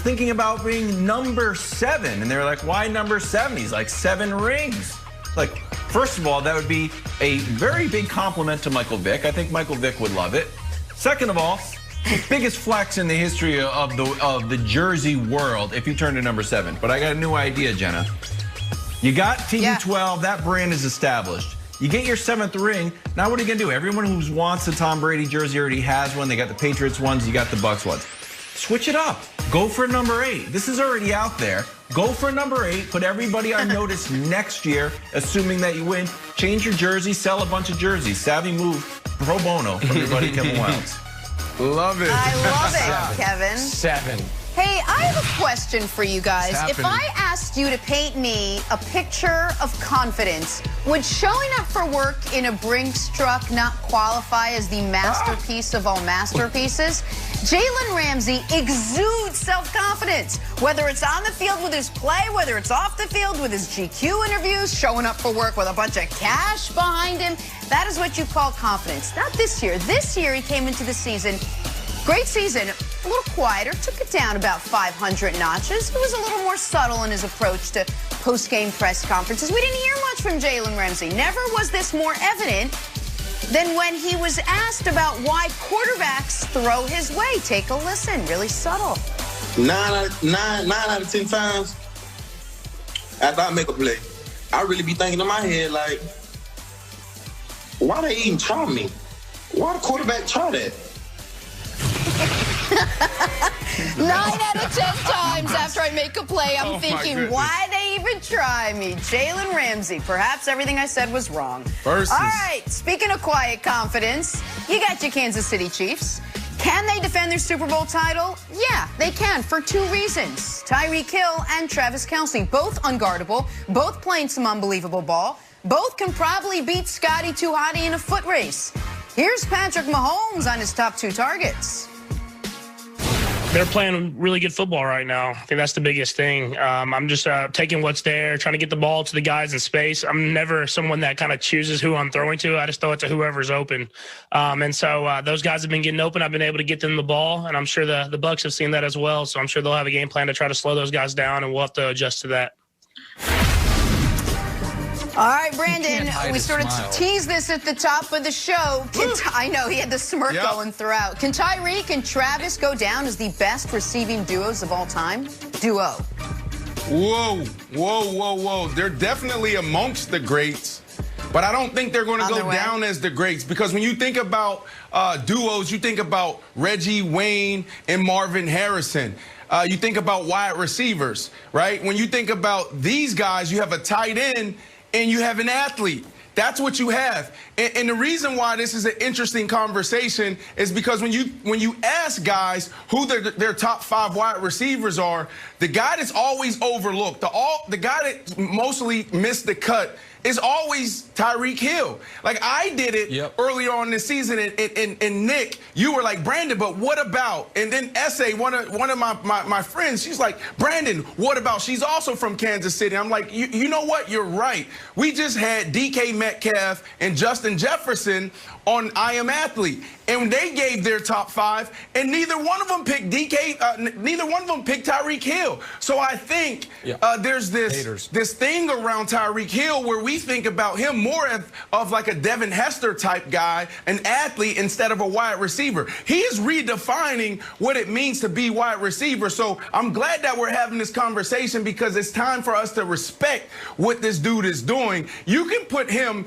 thinking about being number 7, and they're like, why number 7? He's like, 7 rings. Like, first of all, that would be a very big compliment to Michael Vick. I think Michael Vick would love it. Second of all, biggest flex in the history of the jersey world if you turn to number 7. But I got a new idea, Jenna. You got TB12, that brand is established. You get your 7th ring. Now what are you gonna do? Everyone who wants a Tom Brady jersey already has one. They got the Patriots ones, you got the Bucks ones. Switch it up. Go for number 8. This is already out there. Go for number 8. Put everybody on notice next year, assuming that you win. Change your jersey, sell a bunch of jerseys. Savvy move, pro bono from your buddy Kevin Wilds. Love it. I love it, Kevin. 7. Hey, I have a question for you guys. If I asked you to paint me a picture of confidence, would showing up for work in a Brinks truck not qualify as the masterpiece of all masterpieces? Jalen Ramsey exudes self-confidence, whether it's on the field with his play, whether it's off the field with his GQ interviews, showing up for work with a bunch of cash behind him. That is what you call confidence. Not this year. This year he came into the season, great season, a little quieter, took it down about 500 notches. He was a little more subtle in his approach to post-game press conferences. We didn't hear much from Jalen Ramsey. Never was this more evident than when he was asked about why quarterbacks throw his way. Take a listen, really subtle. 9 out of 10 times, after I make a play, I really be thinking in my head, like, why they even try me? Why the quarterback try that? 9 out of 10 times after I make a play, I'm thinking, why they even try me? Jalen Ramsey, perhaps everything I said was wrong. Versus. All right, speaking of quiet confidence, you got your Kansas City Chiefs. Can they defend their Super Bowl title? Yeah, they can for 2 reasons. Tyreek Hill and Travis Kelce, both unguardable, both playing some unbelievable ball. Both can probably beat Scotty Too Hotty in a foot race. Here's Patrick Mahomes on his top 2 targets. They're playing really good football right now. I think that's the biggest thing. I'm just taking what's there, trying to get the ball to the guys in space. I'm never someone that kind of chooses who I'm throwing to. I just throw it to whoever's open. And so those guys have been getting open. I've been able to get them the ball, and I'm sure the Bucs have seen that as well. So I'm sure they'll have a game plan to try to slow those guys down, and we'll have to adjust to that. All right, Brandon, we sort of teased this at the top of the show. I know, he had the smirk going throughout. Can Tyreek and Travis go down as the best receiving duos of all time? Duo. Whoa, whoa, whoa, whoa. They're definitely amongst the greats, but I don't think they're going to go down as the greats, because when you think about duos, you think about Reggie Wayne and Marvin Harrison. You think about wide receivers, right? When you think about these guys, you have a tight end and you have an athlete. That's what you have. And the reason why this is an interesting conversation is because when you ask guys who their top 5 wide receivers are, the guy that's always overlooked, the guy that mostly missed the cut is always Tyreek Hill. Like, I did it earlier on this season, and Nick, you were like, Brandon, but what about? And then Essay, one of my friends, she's like, Brandon, what about? She's also from Kansas City. I'm like, you know what? You're right. We just had DK Metcalf and Justin Jefferson on I Am Athlete, and they gave their top 5, and neither one of them picked neither one of them picked Tyreek Hill. So I think there's this thing around Tyreek Hill where we think about him more of like a Devin Hester type guy, an athlete, instead of a wide receiver. He is redefining what it means to be wide receiver. So I'm glad that we're having this conversation, because it's time for us to respect what this dude is doing. You can put him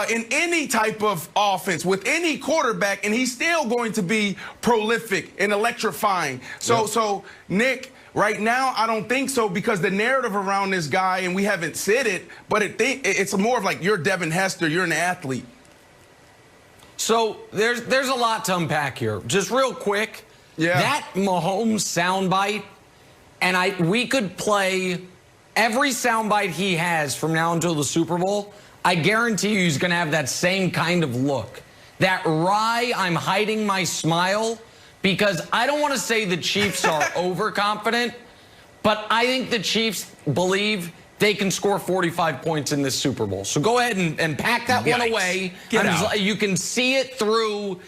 in any type of offense with any quarterback, and he's still going to be prolific and electrifying. So Nick, right now, I don't think so, because the narrative around this guy, and we haven't said it, but it's more of like, you're Devin Hester, you're an athlete. So there's a lot to unpack here. Just real quick, that Mahomes soundbite, and we could play every soundbite he has from now until the Super Bowl. I guarantee you he's going to have that same kind of look. That wry, I'm hiding my smile, because I don't want to say the Chiefs are overconfident, but I think the Chiefs believe they can score 45 points in this Super Bowl. So go ahead and pack that one away. You can see it through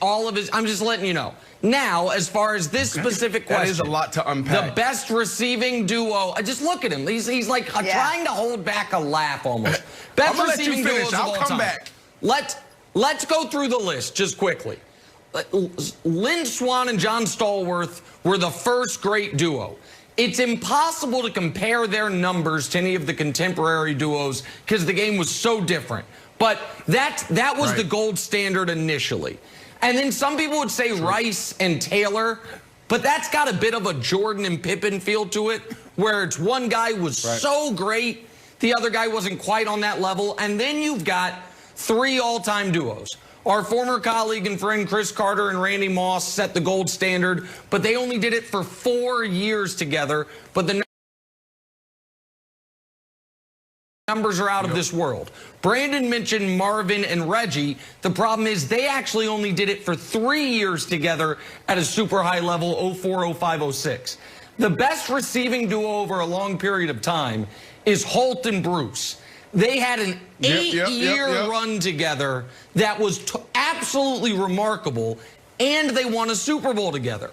all of his. I'm just letting you know. Now, as far as this specific question, that is a lot to unpack. The best receiving duo. Just look at him. He's like trying to hold back a laugh almost. Best receiving duos of all time. Back. Let's go through the list just quickly. Lynn Swann and John Stallworth were the first great duo. It's impossible to compare their numbers to any of the contemporary duos because the game was so different. But that was the gold standard initially. And then some people would say Rice and Taylor, but that's got a bit of a Jordan and Pippen feel to it, where it's one guy was so great, the other guy wasn't quite on that level. And then you've got 3 all-time duos. Our former colleague and friend Chris Carter and Randy Moss set the gold standard, but they only did it for 4 years together. But the numbers are out of this world. Brandon mentioned Marvin and Reggie. The problem is they actually only did it for 3 years together at a super high level, 04, 05, 06. The best receiving duo over a long period of time is Holt and Bruce. They had an 8-year run together that was absolutely remarkable, and they won a Super Bowl together.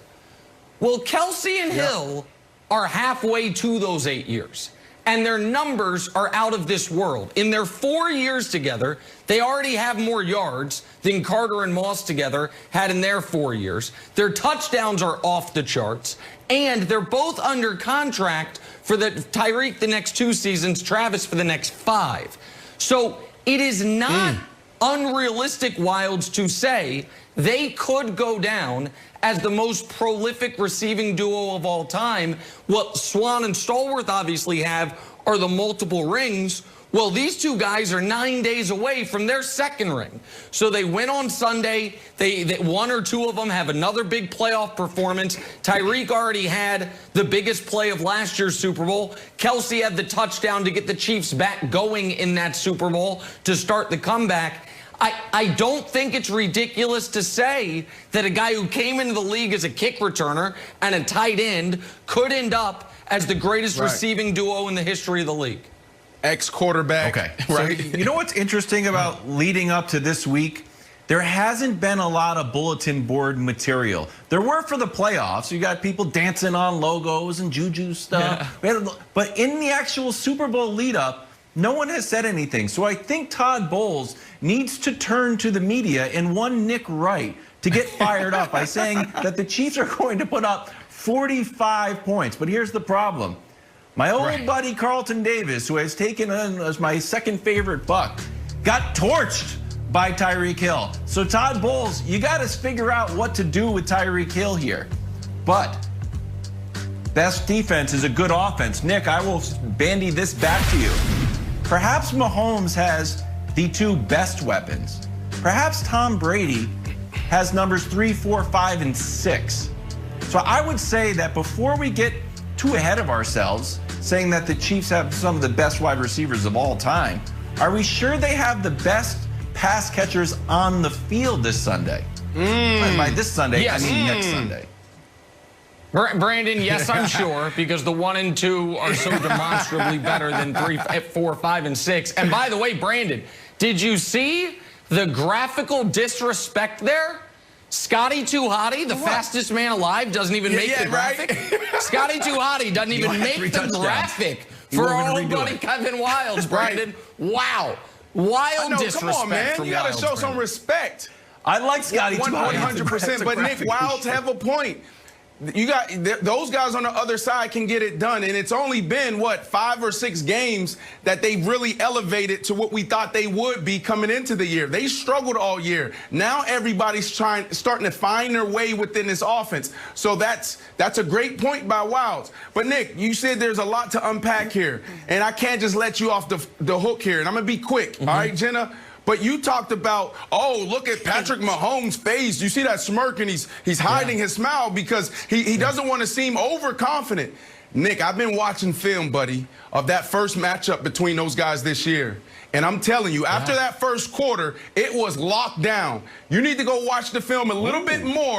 Well, Kelce and Hill are halfway to those 8 years, and their numbers are out of this world. In their 4 years together, they already have more yards than Carter and Moss together had in their 4 years. Their touchdowns are off the charts, and they're both under contract for Tyreek the next 2 seasons, Travis for the next 5. So it is not unrealistic, Wilds, to say they could go down as the most prolific receiving duo of all time. What Swann and Stallworth obviously have are the multiple rings. Well, these 2 guys are 9 days away from their 2nd ring. So they win on Sunday. They 1 or 2 of them have another big playoff performance. Tyreek already had the biggest play of last year's Super Bowl. Kelce had the touchdown to get the Chiefs back going in that Super Bowl to start the comeback. I don't think it's ridiculous to say that a guy who came into the league as a kick returner and a tight end could end up as the greatest receiving duo in the history of the league. Ex-quarterback. Okay. Right. So, you know what's interesting about leading up to this week? There hasn't been a lot of bulletin board material. There were for the playoffs. You got people dancing on logos and juju stuff. But in the actual Super Bowl lead up, no one has said anything. So I think Todd Bowles needs to turn to the media and one Nick Wright to get fired up by saying that the Chiefs are going to put up 45 points. But here's the problem. My old buddy Carlton Davis, who has taken on as my 2nd favorite Buck, got torched by Tyreek Hill. So Todd Bowles, you got to figure out what to do with Tyreek Hill here. But best defense is a good offense. Nick, I will bandy this back to you. Perhaps Mahomes has the 2 best weapons. Perhaps Tom Brady has numbers 3, 4, 5, and 6. So I would say that before we get too ahead of ourselves, saying that the Chiefs have some of the best wide receivers of all time, are we sure they have the best pass catchers on the field this Sunday? By this Sunday, I mean next Sunday. Brandon, yes, I'm sure, because the 1 and 2 are so demonstrably better than 3, 4, 5, and 6. And by the way, Brandon, did you see the graphical disrespect there? Scotty Too Hotty, the fastest man alive, doesn't even make the graphic. Scotty Too Hotty doesn't even make the graphic for our old buddy Kevin Wilds, Brandon. Wow. Wild disrespect. Come on, man. You got to show some respect. I like Scotty Too Hotty. 100%. But Nick, Wilds have a point. You got those guys on the other side can get it done, and it's only been what 5 or 6 games that they really elevated to what we thought they would be coming into the year. They struggled all year. Now everybody's starting to find their way within this offense. So that's a great point by Wilds. But Nick, you said there's a lot to unpack here, and I can't just let you off the hook here. And I'm gonna be quick. All right, Jenna. But you talked about, oh, look at Patrick Mahomes' face. You see that smirk, and he's hiding his smile because he doesn't want to seem overconfident. Nick, I've been watching film, buddy, of that first matchup between those guys this year. And I'm telling you, after that first quarter, it was locked down. You need to go watch the film a little bit more.